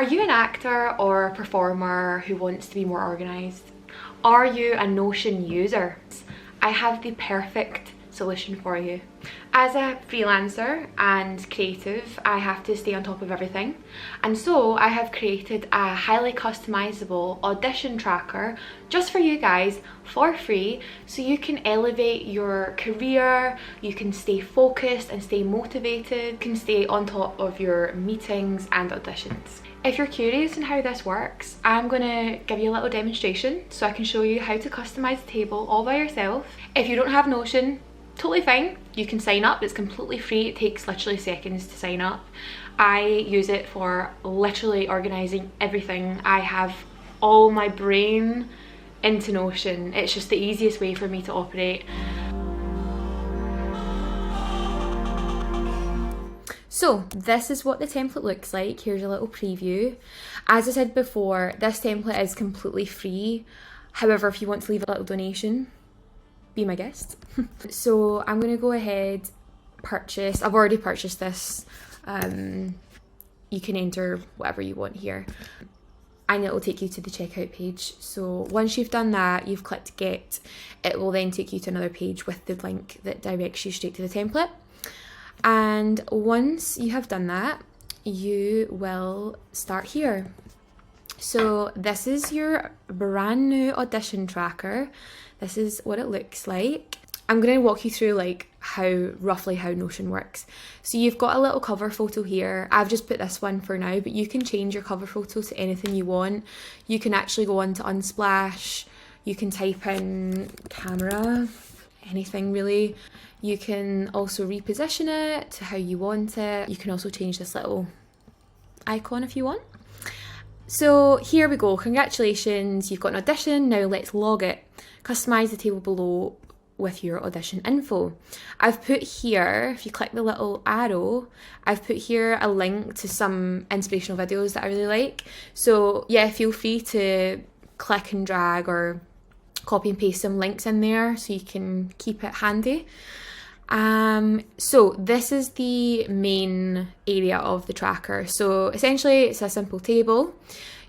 Are you an actor or a performer who wants to be more organised? Are you a Notion user? I have the perfect solution for you. As a freelancer and creative, I have to stay on top of everything, and so I have created a highly customizable audition tracker just for you guys for free, so you can elevate your career, you can stay focused and stay motivated, you can stay on top of your meetings and auditions. If you're curious on how this works, I'm going to give you a little demonstration so I can show you how to customize the table all by yourself. If you don't have Notion, totally fine, you can sign up. It's completely free. It takes literally seconds to sign up. I use it for literally organizing everything. I have all my brain into Notion. It's just the easiest way for me to operate. So this is what the template looks like. Here's a little preview. As I said before, this template is completely free. However, if you want to leave a little donation, be my guest. So I'm going to go ahead, purchase. I've already purchased this. You can enter whatever you want here, and it will take you to the checkout page. So once you've done that, you've clicked get, it will then take you to another page with the link that directs you straight to the template. And once you have done that, you will start here. So this is your brand new audition tracker. This is what it looks like. I'm going to walk you through like roughly how Notion works. So you've got a little cover photo here. I've just put this one for now, but you can change your cover photo to anything you want. You can actually go on to Unsplash. You can type in camera, anything really. You can also reposition it to how you want it. You can also change this little icon if you want. So here we go. Congratulations, you've got an audition. Now let's log it. Customize the table below with your audition info. I've put here, if you click the little arrow, I've put here a link to some inspirational videos that I really like. So yeah, feel free to click and drag or copy and paste some links in there so you can keep it handy. So this is the main area of the tracker. So essentially it's a simple table.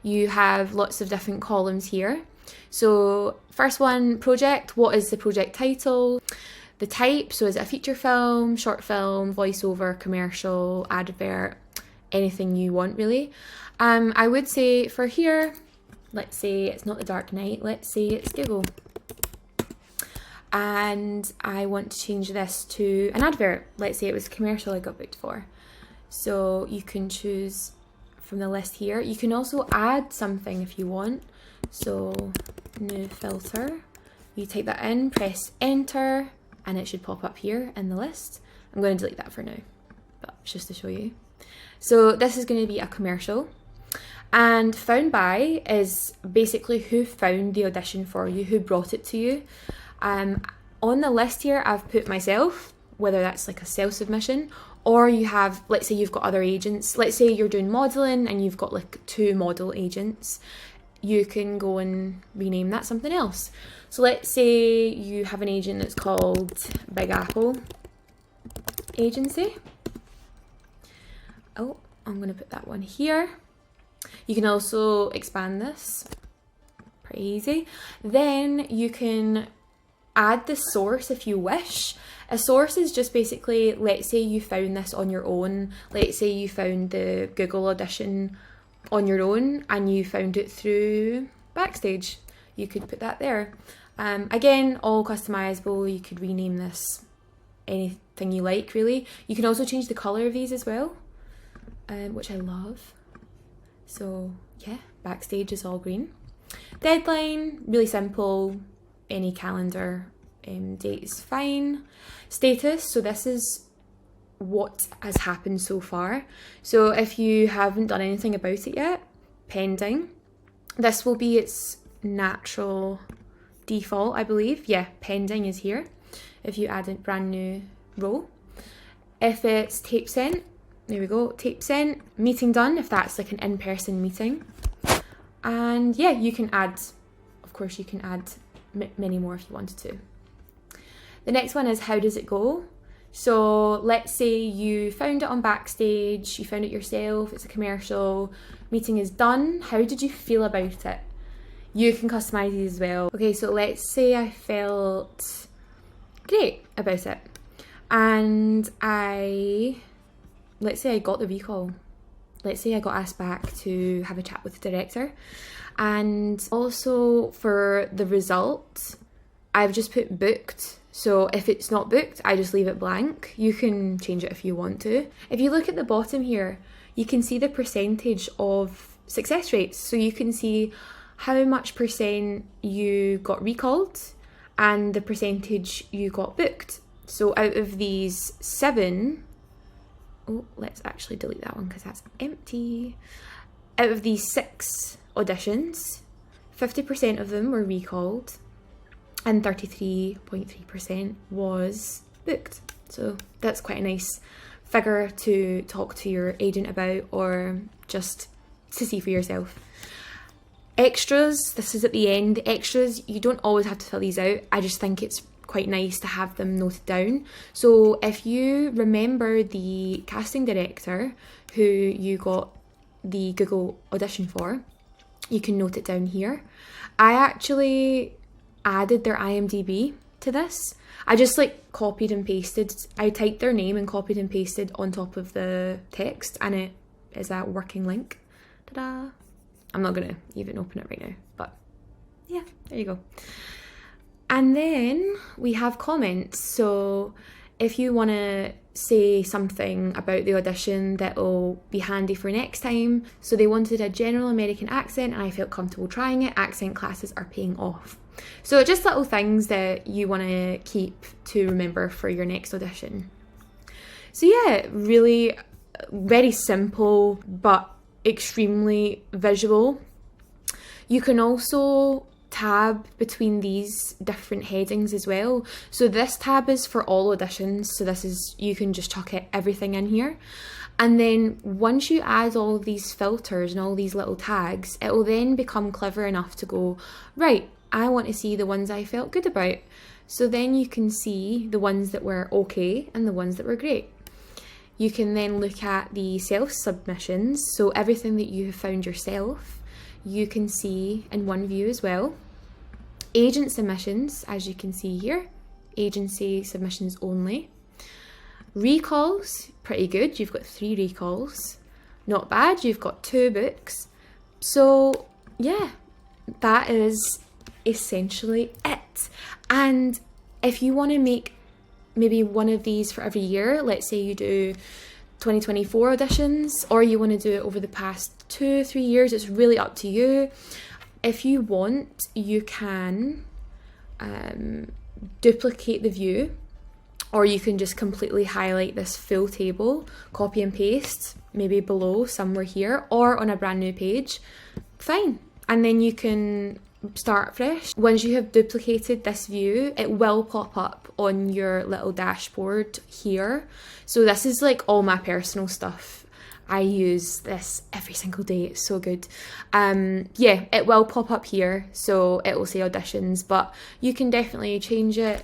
You have lots of different columns here. So first one, project. What is the project title? The type, so is it a feature film, short film, voiceover, commercial, advert, anything you want really. I would say for here, let's say it's not The Dark Knight, let's say it's Google. And I want to change this to an advert. Let's say it was a commercial I got booked for. So you can choose from the list here. You can also add something if you want. So new filter, you type that in, press enter, and it should pop up here in the list. I'm going to delete that for now, but just to show you. So this is going to be a commercial. And found by is basically who found the audition for you, who brought it to you. On the list here, I've put myself, whether that's like a self-submission, or you have, let's say you've got other agents. Let's say you're doing modelling and you've got like 2 model agents. You can go and rename that something else. So let's say you have an agent that's called Big Apple Agency. Oh, I'm going to put that one here. You can also expand this, pretty easy. Then you can add the source if you wish. A source is just basically, let's say you found this on your own. Let's say you found the Google audition on your own and you found it through Backstage. You could put that there. Again, all customizable. You could rename this anything you like really. You can also change the colour of these as well, which I love. So yeah, Backstage is all green. Deadline, really simple. Any calendar date is fine. Status, so this is what has happened so far. So if you haven't done anything about it yet, pending. This will be its natural default, I believe. Yeah, pending is here if you add a brand new row. If it's tape sent, there we go, tape sent. Meeting done, if that's like an in-person meeting. And yeah, you can add, of course you can add many more if you wanted to. The next one is how does it go? So let's say you found it on Backstage, you found it yourself, it's a commercial, meeting is done. How did you feel about it? You can customize these as well. Okay, so let's say I felt great about it. And let's say I got the recall. Let's say I got asked back to have a chat with the director. And also for the result, I've just put booked. So if it's not booked, I just leave it blank. You can change it if you want to. If you look at the bottom here, you can see the percentage of success rates. So you can see how much percent you got recalled and the percentage you got booked. So out of these 7, oh, let's actually delete that one because that's empty. Out of these 6 auditions, 50% of them were recalled and 33.3% was booked. So that's quite a nice figure to talk to your agent about or just to see for yourself. Extras, this is at the end. The extras, you don't always have to fill these out. I just think it's quite nice to have them noted down. So if you remember the casting director who you got the Google audition for, you can note it down here. I actually added their IMDb to this. I just like copied and pasted. I typed their name and copied and pasted on top of the text, and it is a working link. Ta-da! I'm not gonna even open it right now, but yeah, there you go. And then we have comments. So if you want to say something about the audition that'll be handy for next time. So they wanted a general American accent and I felt comfortable trying it. Accent classes are paying off. So just little things that you want to keep to remember for your next audition. So yeah, really very simple but extremely visual. You can also tab between these different headings as well. So this tab is for all auditions, so this is, you can just chuck everything in here. And then once you add all of these filters and all these little tags, it will then become clever enough to go, right, I want to see the ones I felt good about. So then you can see the ones that were okay and the ones that were great. You can then look at the self-submissions, so everything that you have found yourself, you can see in one view as well. Agent submissions, as you can see here, agency submissions only. Recalls, pretty good, you've got 3 recalls. Not bad, you've got 2 books. So yeah, that is essentially it. And if you want to make maybe one of these for every year, let's say you do 2024 auditions, or you want to do it over the past 2-3 years, it's really up to you. If you want, you can duplicate the view, or you can just completely highlight this full table, copy and paste, maybe below somewhere here, or on a brand new page, fine. And then you can start fresh. Once you have duplicated this view, it will pop up on your little dashboard here. So this is like all my personal stuff. I use this every single day, it's so good. Yeah, it will pop up here, so it will say auditions, but you can definitely change it.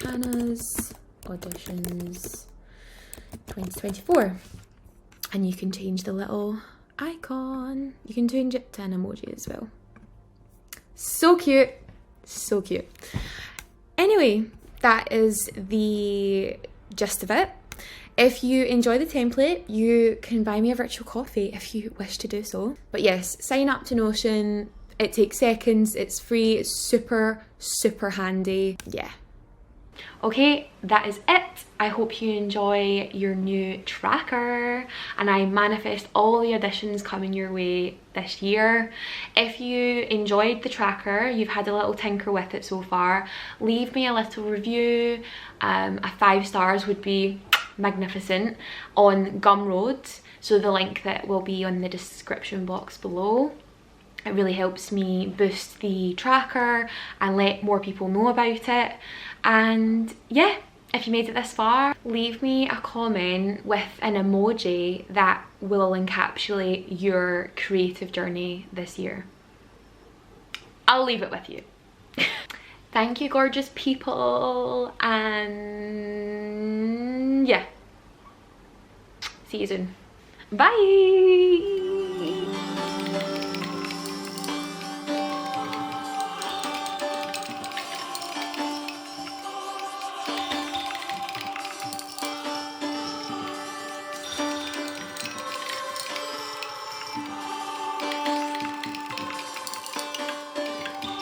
Hannah's auditions 2024. And you can change the little icon. You can change it to an emoji as well. So cute, so cute. Anyway, that is the gist of it. If you enjoy the template, you can buy me a virtual coffee if you wish to do so. But yes, sign up to Notion. It takes seconds, it's free, it's super, super handy. Yeah. Okay, that is it. I hope you enjoy your new tracker and I manifest all the auditions coming your way this year. If you enjoyed the tracker, you've had a little tinker with it so far, leave me a little review. A 5 stars would be magnificent on Gumroad, so the link that will be on the description box below. It really helps me boost the tracker and let more people know about it. And yeah, if you made it this far, leave me a comment with an emoji that will encapsulate your creative journey this year. I'll leave it with you. Thank you, gorgeous people, and yeah, see you soon. Bye.